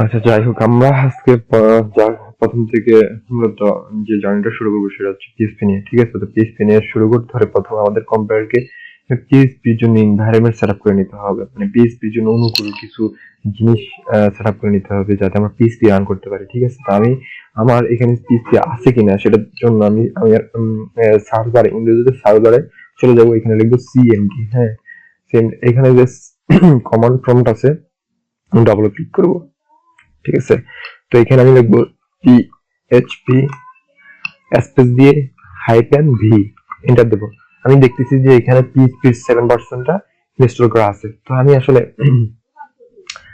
আচ্ছা, যাই হোক, আমরা আজকে প্রথম থেকে মূলত যে জার্নিটা শুরু করবো সেটা হচ্ছে পিএইচপি নিয়ে। ঠিক আছে, তো পিএইচপি নিয়ে শুরু করতে হলে প্রথমে আমাদের কম্পিউটারকে পিএইচপির জন্য এনভায়রনমেন্ট সেট আপ করে নিতে হবে, মানে পিএইচপির জন্য অনুকূল কিছু জিনিস সেট আপ করে নিতে হবে যাতে আমরা পিএইচপি রান করতে পারি। ঠিক আছে, তো আমি আমার এখানে পিএইচপি আছে কিনা সেটার জন্য আমি আমি সার্ভারে, উইন্ডোজের সার্ভারে চলে যাবো। এখানে লিখবো সিএমডি। হ্যাঁ, এখানে যে কমান্ড প্রম্পট আছে, আমি ডাবল ক্লিক করবো। ঠিক আছে, তো এখানে আমি লিখবো পিএইচপি স্পেস দিয়ে -v, এন্টার দেবো। আমি দেখতেছি যে এখানে পিএইচপি 7%টা ইনস্টল করা আছে। তো আমি আসলে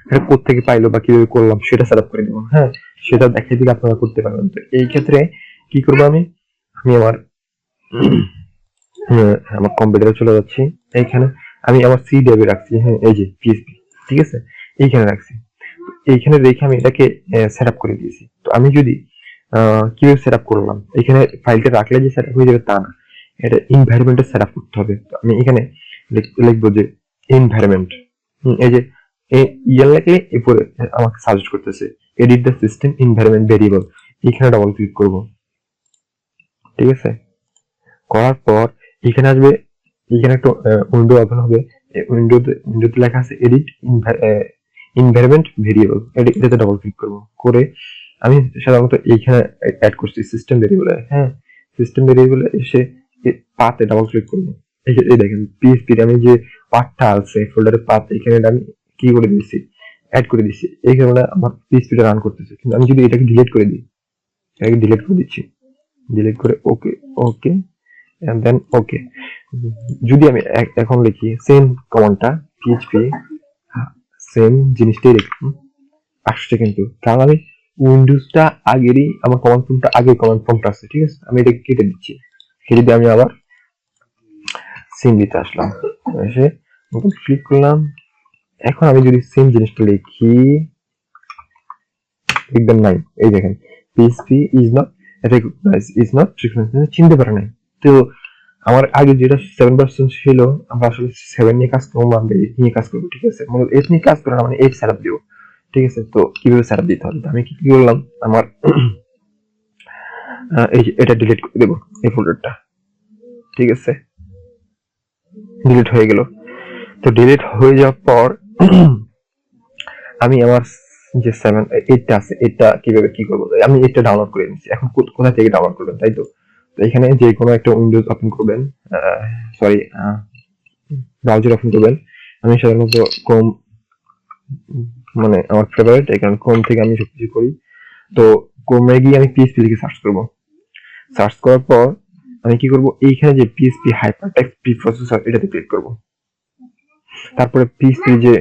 এটা কোত্থেকে পাইলো বা কিভাবে করলাম সেটা সেটআপ করে দেবো। হ্যাঁ, সেটা দেখাই দিলে আপনারা করতে পারবেন। তো এই ক্ষেত্রে কি করবো, আমি আমি আমার আমার কম্পিউটারে চলে যাচ্ছি। এইখানে আমি আমার সি ড্রাইভে রাখছি। হ্যাঁ, এই যে পিএইচপি, ঠিক আছে, এইখানে রাখছি। এইখানে রেখে আমি এটাকে সেট আপ করে দিয়েছি। তো আমি যদি কিভাবে সেট আপ করলাম, এখানে ফাইলটা রাখলে যে সেট আপ হয়ে যাবে তা না, এটা এনভায়রনমেন্টে সেট আপ করতে হবে। তো আমি এখানে লিখবো যে এনভায়রনমেন্ট। এই যে ইয়ার লেখে এরপরে আমাকে সাজেস্ট করতেছে edit the system environment variable. এখানে ডাবল ক্লিক করব। ঠিক আছে, করার পর এখানে আসবে, এখানে একটা উইন্ডো ওপেন হবে। উইন্ডোতে লেখা আছে এডিট এনভায়রনমেন্ট ভেরিয়েবল। এটাতে ডাবল ক্লিক করব। করে আমি সাধারণত এইখানে অ্যাড করছি সিস্টেম ভেরিয়েবলে। হ্যাঁ, সিস্টেম ভেরিয়েবলে এসে পাথে ডাবল ক্লিক করব। এই দেখেন পিএইচপি আমি যে পাথটা আছে ফোল্ডারের পাথ, এখানে আমি কি করে দিয়েছি, অ্যাড করে দিয়েছি। এই কারণে আমার পিএইচপিটা রান করতেছে। কিন্তু আমি যদি এটাকে ডিলিট করে দিই, এটাকে ডিলিট করে দিচ্ছি, ডিলিট করে ওকে, ওকে এন্ড দেন ওকে। যদি আমি এখন লিখি সেম কমান্ডটা পিএইচপি, সেম জিনিসটাই লিখলাম, আসছে কিন্তু, কারণ আমি উইন্ডোজটা আগেরই, আমার কমান্ড প্রম্পটটা আগের কমান্ড প্রম্পট আছে। ঠিক আছে, আমি এটাকে কেটে দিচ্ছি। কেটে দিয়ে আমি আবার সিম দিতে আসলাম, এসে ক্লিক করলাম। এখন আমি যদি সেম জিনিসটা লিখি, লিখবেন নাই, এই দেখেন PHP is not recognize, is not recognize, চিনতে পারে নাই। তো আমার আগে যেটা 7% ছিল, আমরা আসলে 7 নিয়ে কাজ করবো, আমরা 8 নিয়ে কাজ করবো। ঠিক আছে, মানে 8 নিয়ে কাজ করে না, মানে 8 সেটআপ দিব। ঠিক আছে, তো কিভাবে সেটআপ দিতে হবে, আমি কি করলাম, আমার এই যে এটা ডিলিট করে দেবো, এই ফোল্ডারটা। ঠিক আছে, ডিলিট হয়ে গেল। তো ডিলিট হয়ে যাওয়ার পর আমি আমার যে 8টা আছে, এটা কিভাবে কি করবো, আমি এটা ডাউনলোড করে নিচ্ছি। এখন কোথা থেকে ডাউনলোড করবেন, তাই তো? তো এখানে যে কোনো একটা উইন্ডোজ ওপেন করবেন, সরি ব্রাউজার ওপেন করবেন। আমি সাধারণত ক্রোম, মানে আমার ফেভারিট, এখানে ক্রোম থেকে আমি সবকিছু করি। তো ক্রোমে গিয়ে আমি পিএইচপি লিখে সার্চ করব। সার্চ করার পর আমি কি করব, এইখানে যে পিএইচপি হাইপারটেক্সট প্রিপ্রসেসর, এটাতে ক্লিক করব। তারপরে পিএইচপি যে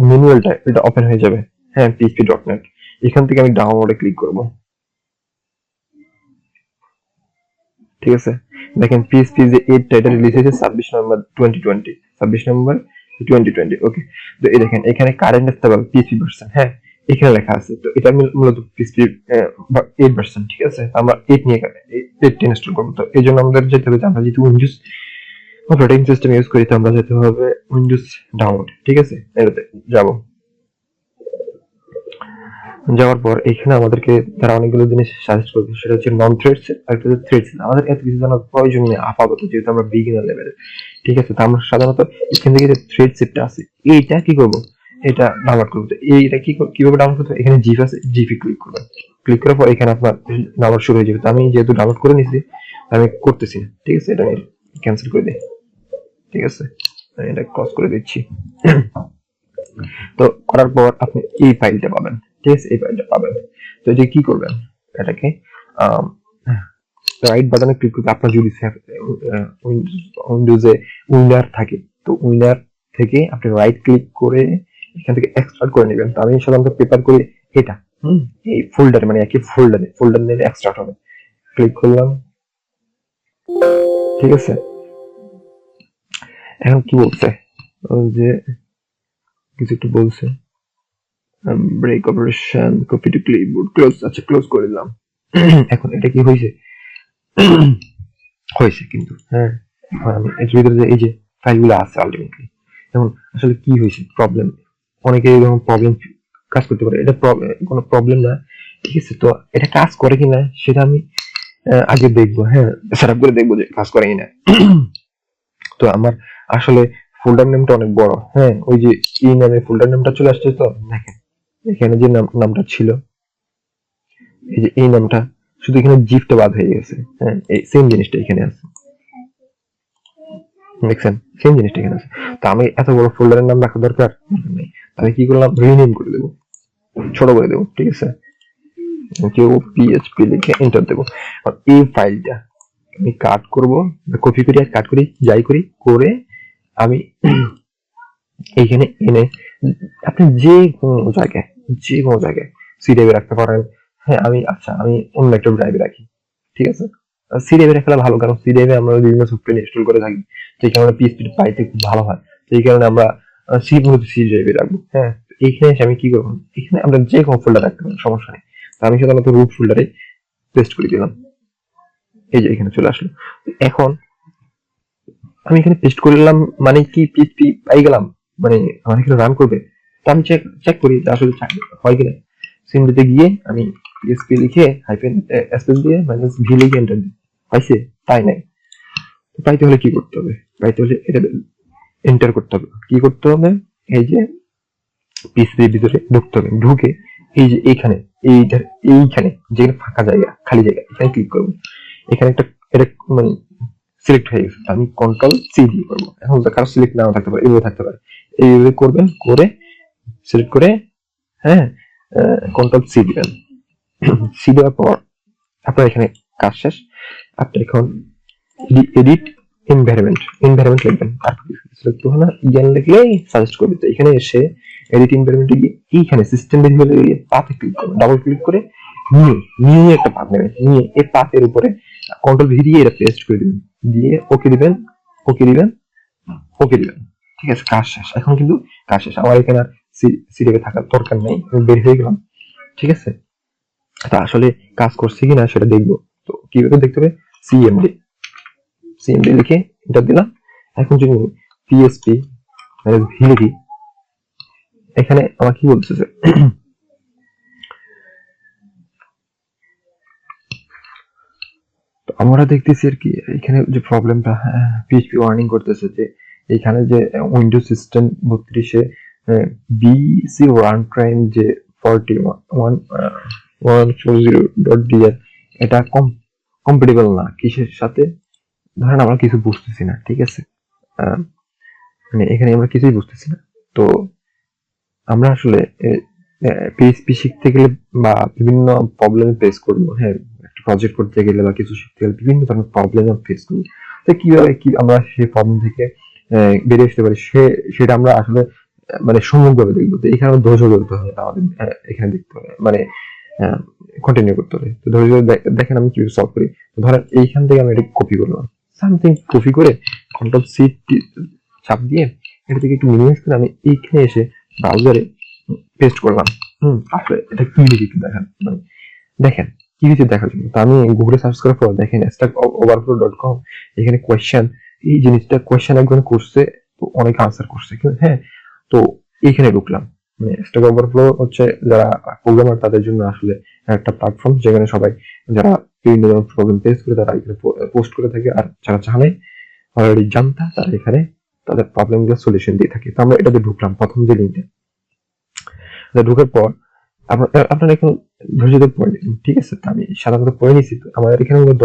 ম্যানুয়ালটা, এটা ওপেন হয়ে যাবে। হ্যাঁ, php.net, এখান থেকে আমি ডাউনলোডে ক্লিক করব। ঠিক আছে, দেখেন পিএইচপি যে 8টা, এটা রিলিজ হয়েছে 26 নভেম্বর 2020, 26 নভেম্বর 2020। ওকে, তো এই দেখেন এখানে কারেন্ট স্টেবল পিএইচপি ভার্সন, হ্যাঁ এখানে লেখা আছে। তো এটা মূলত পিএইচপি 8 ভার্সন। ঠিক আছে, আমরা 8 নিয়ে 8 ইনস্টল করবো। তো এই জন্য আমাদের যেতে হবে, আমরা যেহেতু উইন্ডোজ অপারেটিং সিস্টেম ইউজ করি, তো আমরা যেতে হবে উইন্ডোজ ডাউনলোড। ঠিক আছে, এটাতে যাবো। যাওয়ার পর এখানে আমাদেরকে তারা অনেকগুলো জিনিস সাজেস্ট করবে, সেটা হচ্ছে নন থ্রেডস আর একটা হচ্ছে থ্রেডস। আমাদের এত কিছু জানার প্রয়োজন নেই আপাতত, যেহেতু আমরা বিগিনার লেভেলে। ঠিক আছে, তো আমরা সাধারণত এখান থেকে যে থ্রেড সেটটা আছে, এইটা কি করব, এটা ডাউনলোড করবো। তো এইটা কিভাবে ডাউনলোড করতে, এখানে জিপ আছে, জিপি ক্লিক করবেন। ক্লিক করার পর এখানে আপনার ডাউনলোড শুরু হয়ে যাবে। তো আমি যেহেতু ডাউনলোড করে নিছি, আমি করতেছি না। ঠিক আছে, এটা আমি ক্যান্সেল করে দিই। ঠিক আছে, আমি এটা ক্রস করে দিচ্ছি। তো করার পর আপনি এই ফাইলটা পাবেন। ঠিক আছে, এই ফাইলটা পাবেন। তো যে কি করবেন, এটাকে রাইট বাটনে ক্লিক করে, আপনার যদি উইন্ডোজে উইন্ডার থাকে, তো উইন্ডার থেকে আপনি রাইট ক্লিক করে এখান থেকে এক্সট্রাক্ট করে নেবেন। তো আমি সাধারণত পেপার করি এটা, এই ফোল্ডারে, মানে একই ফোল্ডার নিলে এক্সট্রাক্ট হবে। ক্লিক করলাম। ঠিক আছে, এখন কি বলছে, যে কিছু একটু বলছে, break operation, copy to clipboard, close. আচ্ছা, ক্লোজ করে দিলাম। এখন এটা কি হয়েছে, হয়েছে কিন্তু। হ্যাঁ, এখন আমি এর ভিতরে যে এই যে ফাইলগুলো আছে আলটিমেটলি, এখন আসলে কি হয়েছে প্রবলেম, অনেকে এরকম প্রবলেম কাজ করতে পারে, এটা কোনো প্রবলেম না। ঠিক আছে, তো এটা কাজ করে কিনা সেটা আমি আগে দেখবো, হ্যাঁ সেটআপ করে দেখবো যে কাজ করে কিনা। তো আমার আসলে ফোল্ডার নেমটা অনেক বড়, হ্যাঁ ওই যে এই নামে ফোল্ডার নেমটা চলে আসছে। তো দেখেন এখানে যে নামটা ছিল, এই যে এই নামটা, শুধু এখানে জিপটা বাদ হয়ে গেছে, হ্যাঁ এই সেম জিনিসটা এখানে আছে, দেখছেন সেম জিনিসটা এখানে আছে। তো আমি এত বড় ফোল্ডারের নাম রাখা দরকার নেই, আমি কি করলাম রিনেম করে দেবো, ছোট করে দেবো। ঠিক আছে, কেউ পিএইচপি লিখে এন্টার দেবো। আর এই ফাইলটা আমি কাট করব, কপি করি আর কাট করি, যাই করি করে আমি এইখানে এনে আপনি যে কোনো জায়গায় সি ড্রাইভে রাখতে পারেন। হ্যাঁ আমি অন্য একটা ড্রাইভে রাখি, ঠিক আছে। সি ড্রাইভে রাখলে ভালো, কারণ সি ড্রাইভে আমরা বিভিন্ন সফটওয়্যার ইনস্টল করে থাকি, যে কারণে পিএইচপি পাইতে খুব ভালো হয়। সেই কারণে আমরা সি ড্রাইভে রাখবো। হ্যাঁ, এইখানে এসে আমি কি করবো, এখানে আমরা যে কোনো ফোল্ডার রাখতে পারি, সমস্যা নেই। আমি সাধারণত রুট ফোল্ডারে পেস্ট করে দিলাম, এই যে এখানে চলে আসলো। এখন আমি এখানে পেস্ট করলাম মানে কি পিএইচপি পাই গেলাম, মানে আমার এখানে রান করবে। তো আমি চেক করি যে আসলে হয় কিনা। সিমডিতে গিয়ে আমি পিএইচপি লিখে হাইফেন স্পেস দিয়ে মাইনাস ভি লিখে এন্টার দিই, পাইছে? তাই নাই। পাইতে হলে কি করতে হবে, পাইতে হলে এটা এন্টার করতে হবে। কি করতে হবে, এই যে পিএইচপির ভিতরে ঢুকতে হবে, ঢুকে এই যে এইখানে যেখানে ফাঁকা জায়গা, খালি জায়গা, এখানে ক্লিক করবো। এখানে একটা এটা মানে সিলেক্ট হয়ে গেছে, আমি কন্ট্রোল সি দিয়ে করবো। এখন কারো সিলেক্ট নাও থাকতে পারে, এইভাবে থাকতে পারে, এইভাবে করবেন, করে সিলেক্ট করে, হ্যাঁ কন্ট্রোল সি দিবেন। সি দেওয়ার পর আপনার এখানে কাজ শেষ। আপনি এখন এডিট এনভায়রনমেন্ট লিখবেন, তারপর সিলেক্ট হলো না ইয়ান লিখলেই সাজেস্ট করবে। তো এখানে এসে এডিট এনভায়রনমেন্টে গিয়ে এইখানে সিস্টেম ভেরিয়েবলে গিয়ে পাথে ক্লিক করবেন, ডাবল ক্লিক করে নিউ একটা পাথ নেবেন, নিয়ে এই পাথের উপরে কন্ট্রোল ভি দিয়ে এটা পেস্ট করে দিবেন, দিয়ে ওকে দিবেন, ওকে দিবেন, ওকে দিবেন। ঠিক আছে, কাজ শেষ। এখন কিন্তু কাজ শেষ, আমার এখানে আর সিরিয়ালে থাকার দরকার নেই, আমি বের হয়ে গেলাম। ঠিক আছে, তা আসলে কাজ করছে কিনা সেটা দেখবো। তো কিভাবে দেখতে হবে, সিএমডি লিখে এটা দিলাম। এখন যদি পিএসপি ভি লিখি, এখানে আমার কি বলতেছে, আমরা দেখতেছি আর কি এখানে যে প্রবলেমটা, পিএইচপি ওয়ার্নিং করতেছে যে এখানে যে উইন্ডোজ সিস্টেম 32-এ বিসি রান টাইম যে 4140.dl এটা কম্পেটেবল না কিসের সাথে, ধরেন আমরা কিছু বুঝতেছি না। ঠিক আছে, মানে এখানে আমরা কিছুই বুঝতেছি না। তো আমরা আসলে পিএইচপি শিখতে গেলে বা বিভিন্ন প্রবলেম ফেস করবো, হ্যাঁ একটা প্রজেক্ট করতে গেলে বা কিছু শিখতে গেলে বিভিন্ন ধরনের প্রবলেম ফেস করবো। তো কিভাবে কি আমরা সেই প্রবলেম থেকে বেরিয়ে আসতে পারি, সেটা আমরা আসলে মানে সম্যকভাবে দেখবো। তো এখানে ধৈর্য ধরতে হবে আমাদের, এখানে দেখতে হবে মানে কন্টিনিউ করতে হবে। তো ধৈর্য দেখেন আমি কিভাবে সলভ করি। ধরেন এইখান থেকে আমি এটা কপি করলাম, সামথিং কপি করে কন্ট্রোল সি চাপ দিয়ে এটা থেকে একটু মিনিমাইজ করে আমি এইখানে এসে ব্রাউজারে পেস্ট করলাম। আসলে এটা কি লিখে দেখান, মানে দেখেন কি লিখে দেখার জন্য। তো আমি গুগলে সার্চ করার পর দেখেন stackoverflow.com, এখানে কোয়েশ্চেন, এই জিনিসটা কোয়েশ্চেন একজন করছে, তো অনেক আনসার করছে। হ্যাঁ, তো এইখানে ঢুকলাম। মানে স্ট্যাক ওভারফ্লো হচ্ছে যারা প্রোগ্রামার তাদের জন্য আসলে একটা প্ল্যাটফর্ম, যেখানে সবাই যারা বিভিন্ন ধরনের প্রবলেম ফেস করে তারা এখানে পোস্ট করে থাকে, আর যারা জানে অলরেডি জানতা তারা এখানে তাদের প্রবলেম গুলো সলিউশন দিয়ে থাকে। তো আমরা এটাতে ঢুকলাম, প্রথম যে লিঙ্কে ঢোকার পর আপনারা এখন ধৈর্য ধরে পড়ে নিন। ঠিক আছে, তো আমি সাধারণত পড়ে নিছি। তো আমাদের এখানে মূলত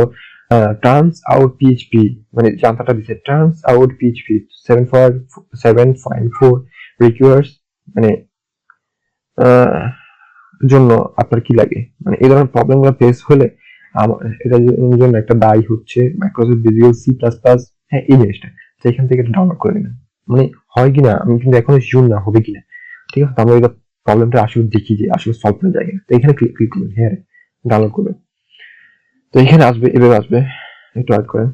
টার্নস আউট পিএইচপি, মানে জানতাটা দিচ্ছে টার্নস আউট পিএইচপি 7.4 রিকোয়ার্স, মানে জন্য আপনার কি লাগে, মানে এই ধরনের প্রবলেম গুলো ফেস হলে এটার জন্য একটা দায়ী হচ্ছে মাইক্রোসফট ভিজুয়াল C++। হ্যাঁ, এই জিনিসটা সেখান থেকে ডাউনলোড করে নেবেন। মানে হয় কিনা আমি কিন্তু এখনো শিওর না হবে কিনা। ঠিক আছে, আমরা এটা প্রবলেমটা আসলে দেখি যে আসলে সলভ করার জায়গা। তো এখানে ক্লিক করবেন, হ্যাঁ ডাউনলোড করবেন। তো এখানে আসবে, এভাবে আসবে, একটু ওয়েট করেন,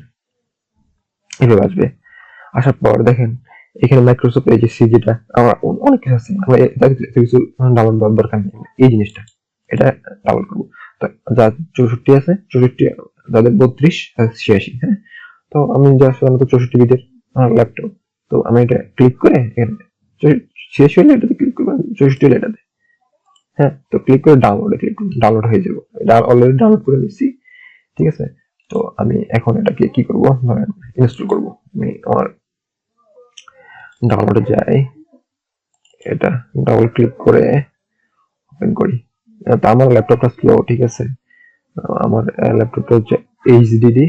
এভাবে আসবে। আসার পর দেখেন এখানে মাইক্রোসফট এই যে সি, যেটা আমার অনেক কিছু আছে, আমার কিছু ডাউনলোড দেওয়ার দরকার নেই। এই জিনিসটা এটা ডাউনলোড করবো। তো যা 64 আছে, 64 যাদের 32 86, হ্যাঁ। তো আমি যা সাধারণত 64 বিটের আমার ল্যাপটপ, তো আমি এটা ক্লিক করে এখানে 86 হলে এটাতে ক্লিক করবো, 64 হলে এটাতে হ্যাঁ, তো ক্লিক করে ডাউনলোডে ক্লিক করুন, ডাউনলোড হয়ে যাবে। অলরেডি ডাউনলোড করে নিচ্ছি, ঠিক আছে। তো আমি এখন এটাকে কি করব, ধরেন ইনস্টল করব। আমি আমার ডাউনলোডে যাই, এটা ডাবল ক্লিক করে ওপেন করি। তো আমার ল্যাপটপটা স্লো, ঠিক আছে। আমার ল্যাপটপটা হচ্ছে এইচডিডি,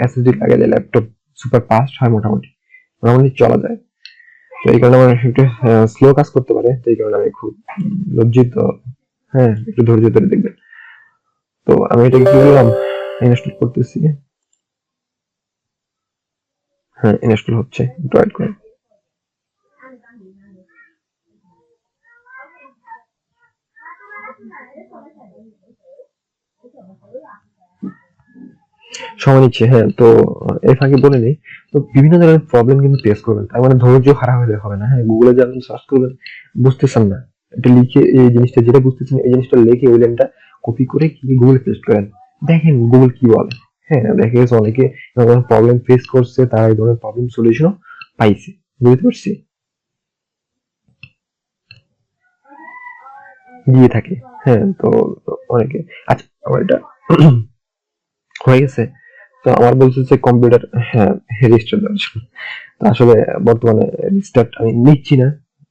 এসএসডি লাগালে ল্যাপটপ সুপার ফাস্ট হয়, মোটামুটি মোটামুটি চলা যায়। তো এই কারণে আমার একটু স্লো কাজ করতে পারে, তো এই কারণে আমি খুব লজ্জিত। হ্যাঁ, একটু ধৈর্য ধরে দেখবেন। তো আমি এটা কি করলাম, ইনস্টল করতেছি। হ্যাঁ, ইনস্টল হচ্ছে, একটু ওয়েট করেন। সময় নিচ্ছে, হ্যাঁ। তো এর ফাঁকে বলে নিই, তো বিভিন্ন ধরনের প্রবলেম কিন্তু ফেস করবেন, তার মানে ধৈর্য হারা হলে হবে না। হ্যাঁ, গুগলে যাবেন, সার্চ করবেন, বুঝতেছেন না, এটা লিখে এই জিনিসটা যেটা বুঝতেছেন এই জিনিসটা লিখে ওই লাইনটা কপি করে গুগলে পেস্ট করেন, দেখেন গুগল কি বলে। হ্যাঁ, দেখা গেছে অনেকে প্রবলেম ফেস করছে, তারা এই ধরনের প্রবলেম সলিউশনও পাইছে, বুঝতে পারছি, দিয়ে থাকে। হ্যাঁ, তো অনেকে, আচ্ছা আমার এটা হয়ে গেছে। তো আমার বলছে যে কম্পিউটার, হ্যাঁ, রেজিস্টার দেওয়ার জন্য। তো আসলে বর্তমানে রেজিস্টার্ড আমি নিচ্ছি না,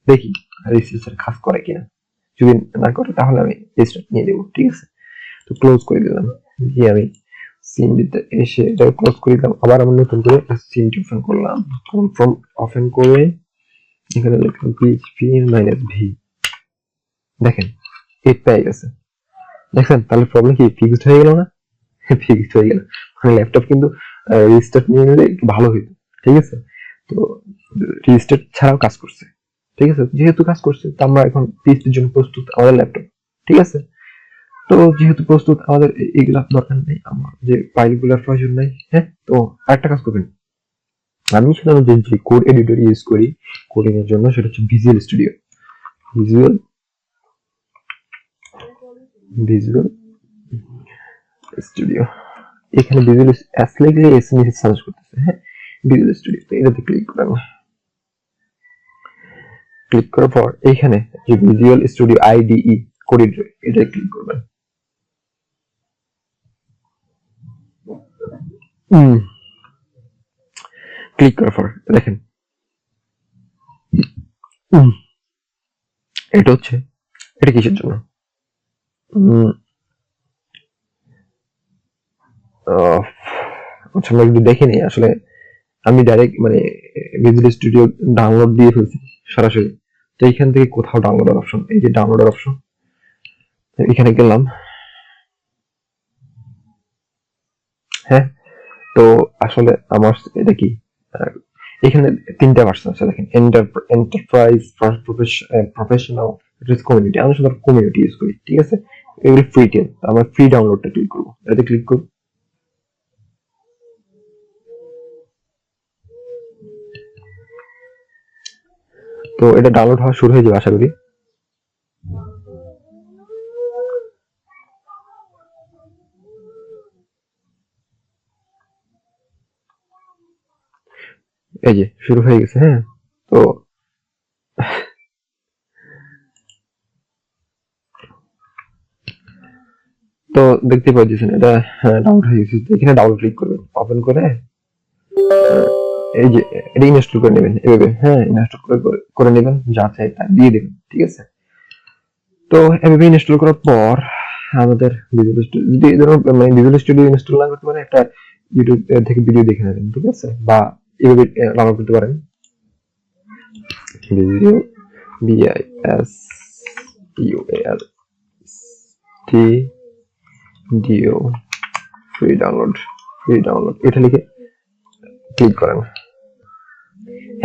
দেখি রেজিস্টার কাজ করে কিনা। যদি না করে তাহলে আমি রেজিস্টার নিয়ে দেবো, ঠিক আছে। তো ক্লোজ করে দিলাম, দিয়ে আমি সিম দিতে এসে এটা ক্লোজ করে দিলাম। আবার আমি নতুন করে সিমটি ওপেন করলাম, ফ্রম ওপেন করে এখানে লিখলাম পিএইচপি মাইনাস ভি, দেখেন 8 পেয়ে গেছে। দেখছেন, তাহলে প্রবলেম কি ফিক্সড হয়ে গেল না? ফিক্সড হয়ে গেল, মানে ল্যাপটপ কিন্তু রেজিস্টার নিয়ে নিলে একটু ভালো হইতো, ঠিক আছে। তো রেজিস্টার ছাড়াও কাজ করছে, ঠিক আছে। যেহেতু কাজ করছে, তো আমরা এখন পিএইচপির জন্য প্রস্তুত, আমাদের ল্যাপটপ, ঠিক আছে। তো যেহেতু প্রস্তুত, আমাদের এগুলা দরকার নেই, আমার যে ফাইলগুলোর প্রয়োজন নেই। হ্যাঁ, তো আরেকটা কাজ করবেন, আমি সাধারণত যে কোড এডিটর ইউজ করি কোডিং এর জন্য, সেটা হচ্ছে visual studio. Visual visual studio, এখানে ভিজুয়াল এস লিখলে এস নিচে সার্চ করতেছে। হ্যাঁ, ভিজুয়াল স্টুডিও, তো এটাতে ক্লিক করেন। ক্লিক করার পর এখানে যে visual studio IDE code editor, এটা ক্লিক করবেন। ক্লিক করার পর দেখেন, এটা হচ্ছে, এটা কিসের জন্য, আচ্ছা আমরা একটু দেখে নিই। আসলে আমি ডাইরেক্ট মানে ভিজুয়াল স্টুডিও ডাউনলোড দিয়ে ফেলছি সরাসরি। তো এইখান থেকে কোথাও ডাউনলোডের অপশন, এই যে ডাউনলোডের অপশন, এখানে গেলাম। হ্যাঁ, তো আসলে আমার এটা কি, এখানে তিনটা ভার্সন আছে, দেখেন এন্টারপ্রাইজ, প্রফেশনাল, কমিউনিটি। আমি শুধু কমিউনিটি ইউজ করি, ঠিক আছে। এগুলি ফ্রি টেল, আমরা ফ্রি ডাউনলোডটা ক্লিক করবো, এটাতে ক্লিক করবো। তো এটা ডাউনলোড হওয়া শুরু হয়ে যাবে আশা করি। এই যে শুরু হয়ে গেছে। হ্যাঁ, তো তো দেখতে পাচ্ছেন এটা ডাউনলোড হয়ে গেছে। তো এখানে ডাউনলোড ক্লিক করবেন, ওপেন করে এই যে এটা ইনস্টল করে নেবেন এভাবে। হ্যাঁ, ইনস্টল করে নেবেন, যা চাই তা দিয়ে দেবেন, ঠিক আছে। তো এভাবে ইনস্টল করার পর আমাদের ভিজুয়াল স্টুডিও, যদি ধরুন মানে ভিজুয়াল স্টুডিও ইনস্টল না করতে পারেন, একটা ইউটিউব থেকে ভিডিও দেখে নেবেন, ঠিক আছে। বা এভাবে ডাউনলোড করতে পারেন, ভিডিও বিআইএস ইউএল টি ডিও ফ্রি ডাউনলোড এটা লিখে ক্লিক করেন,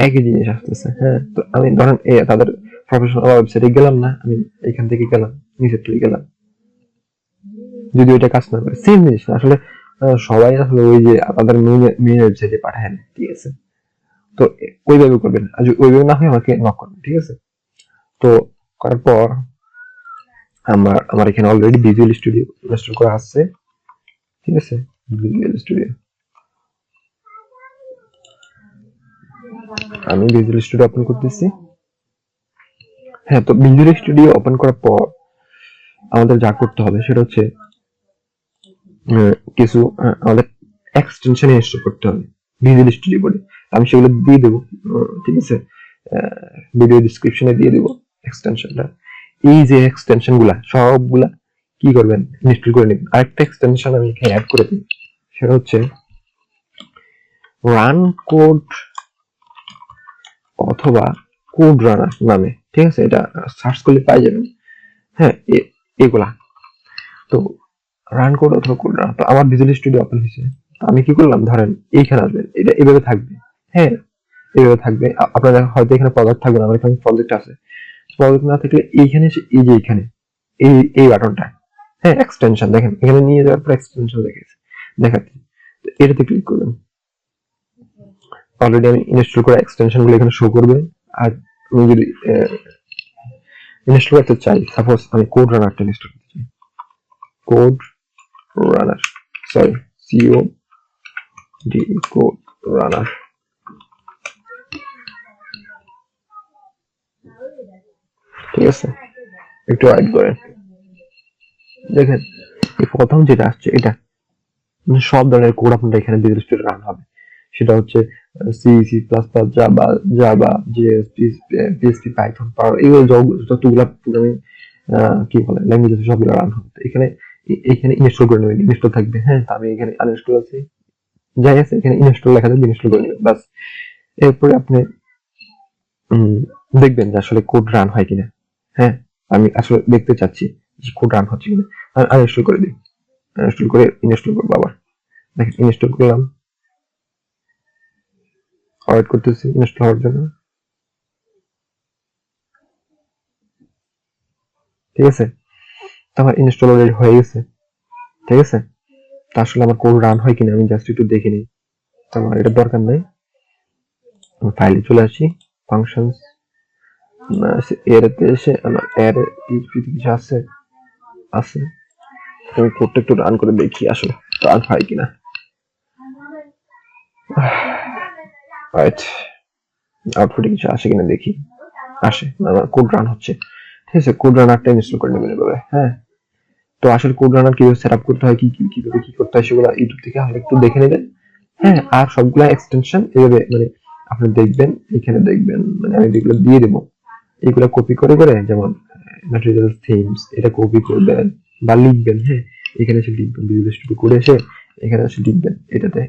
একই জিনিস আসতেছে। হ্যাঁ, তো আমি ধরেন তাদের প্রফেশনাল ওয়েবসাইটে গেলাম না, আমি এখান থেকে গেলাম, নিচে থেকে গেলাম, যদি ওইটা কাজ না করে সেম জিনিস না আসলে। সবাই আসলে ওই যে তাদের মেইন ওয়েবসাইটে পাঠায় না, ঠিক আছে। তো ওইভাবে করবেন, আর যদি ওইভাবে না হয় আমাকে নক করবেন, ঠিক আছে। তো করার পর আমার এখানে অলরেডি ভিজুয়াল স্টুডিও ইনস্টল করা আছে, ঠিক আছে। ভিজুয়াল স্টুডিও, আমি ভিজুয়াল স্টুডিও ওপেন করতেছি। হ্যাঁ, তো ভিজুয়াল স্টুডিও ওপেন করার পর আমাদের যা করতে হবে সেটা হচ্ছে কিছু আমাদের এক্সটেনশন ইনস্টল করতে হবে ভিজুয়াল স্টুডিও কোডে। আমি সেগুলো দিয়ে দেবো, ঠিক আছে, ভিডিও ডিসক্রিপশনে দিয়ে দেবো এক্সটেনশনটা। এই যে এক্সটেনশন গুলা সবগুলা কি করবেন, ইনস্টল করে নেবেন। আরেকটা এক্সটেনশন আমি এখানে অ্যাড করে দিই, সেটা হচ্ছে রান কোড অথবা কোড রানার নামে, ঠিক আছে, এটা সার্চ করলে পাই যাবেন। হ্যাঁ, এগুলা তো রান কোড অথবা কোড রানার। তো আমার ভিজুয়াল স্টুডিও ওপেন হয়েছে, তো আমি কি করলাম, ধরেন এইখানে আসবেন, এটা এভাবে থাকবে। হ্যাঁ, এভাবে থাকবে। আপনারা হয়তো এখানে প্রজেক্ট থাকবে না, আমার এখানে প্রজেক্ট আছে। প্রজেক্ট না থাকলে এইখানে এই যে এইখানে এই বাটনটা, হ্যাঁ, এক্সটেনশন দেখেন, এখানে নিয়ে যাওয়ার পর এক্সটেনশন দেখাচ্ছি। এটাতে ক্লিক করবেন। অলরেডি আমি ইনস্টল করা এক্সটেনশন গুলো এখানে শো করবে। আর আমি যদি ইনস্টল করতে চাই, সাপোজ আমি কোড রানারটা ইনস্টল করতে চাই, কোড রানার, সরি, সিও ডি, কোড রানার। ঠিক আছে, একটু ওয়েট করেন। দেখেন প্রথম যেটা আসছে এটা সব ধরনের কোড আপনার এখানে ভিজুয়াল স্টুডিও রান হবে। সেটা হচ্ছে C, C plus plus, Java, Java, JSP, PSP, Python, power, এগুলো যতগুলা প্রোগ্রামিং কি বলে ল্যাঙ্গুয়েজ আছে সবগুলো রান হবে। এখানে এখানে ইনস্টল করে নেবেন, ইনস্টল থাকবে। হ্যাঁ, আমি এখানে আনইনস্টল আছে, যাই আছে এখানে ইনস্টল লেখা থাকবে, ইনস্টল করে নেবেন বাস। এরপরে আপনি দেখবেন যে আসলে কোড রান হয় কিনা। হ্যাঁ, আমি আসলে দেখতে চাচ্ছি যে কোড রান হচ্ছে কিনা। আমি আনইনস্টল করে দিই, ইনস্টল করে ইনস্টল করবো আবার। দেখেন ইনস্টল করলাম, ওয়েট করতেছি ইনস্টল হওয়ার জন্য। ঠিক আছে, তো আমার ইনস্টল অলরেডি হয়ে গেছে। ঠিক আছে, তা আসলে আমার কোড রান হয় কিনা আমি জাস্ট একটু দেখে নিই। তো আমার এটা দরকার নেই, ফাইলে চলে আসি, ফাংশনস, এরতে এসে আমার এর কিছু আছে আছে আমি কোডটা একটু রান করে দেখি আসলে রান হয় কিনা। রাইট, আউটপুটে কিছু আসে কিনা দেখি। আসে, আমার কোড রান হচ্ছে। ঠিক আছে, কোড রানারটা ইনস্টল করে নেবেন এভাবে। হ্যাঁ, তো আসলে কোড রানার কিভাবে সেট আপ করতে হয়, কিভাবে কি করতে হয় সেগুলো ইউটিউব থেকে একটু দেখে নেবেন। হ্যাঁ, আর সবগুলা এক্সটেনশন এভাবে মানে আপনি দেখবেন, এখানে দেখবেন, মানে আমি যেগুলো দিয়ে দেবো এগুলো কপি করে করে, যেমন ম্যাটেরিয়াল থিমস, এটা কপি করবেন বা লিখবেন। হ্যাঁ, এখানে এসে লিখবেন, ভিজুয়াল স্টুডিও করে এসে এখানে এসে লিখবেন, এটাতে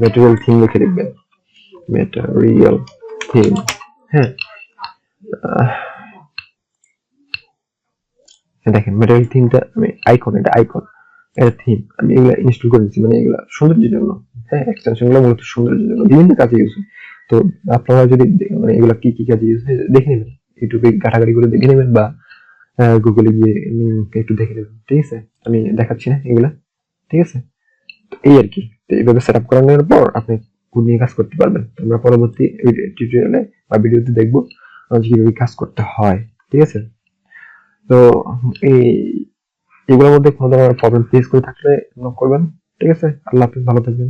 ম্যাটেরিয়াল থিম লিখে লিখবেন, ম্যাটেরিয়াল থিম। হ্যাঁ, দেখেন ম্যাটেরিয়াল থিমটা আমি আইকন, এটা আইকন, এটা থিম, আমি এগুলা ইনস্টল করে দিচ্ছি, মানে এগুলা সৌন্দর্যের জন্য। হ্যাঁ, এক্সটেনশন গুলো মূলত সৌন্দর্যের জন্য, বিভিন্ন কাজে ইউজ হয়। তো আপনারা যদি মানে এগুলা কি কি কাজে ইউজ হয় দেখে নেবেন, ইউটিউবে ঘাটাঘাটি করে দেখে নেবেন বা গুগলে গিয়ে একটু দেখে নেবেন। ঠিক আছে, আমি দেখাচ্ছি না এগুলা। ঠিক আছে, তো এই আর কি। তো এইভাবে সেট আপ করানোর পর আপনি কোড নিয়ে কাজ করতে পারবেন। আমরা পরবর্তী টিউটোরিয়ালে বা ভিডিওতে দেখবো কিভাবে কাজ করতে হয়। ঠিক আছে, তো এই এগুলোর মধ্যে কোনো ধরনের প্রবলেম ফেস করে থাকলে নক করবেন। ঠিক আছে, আল্লাহ হাফেজ, ভালো থাকবেন।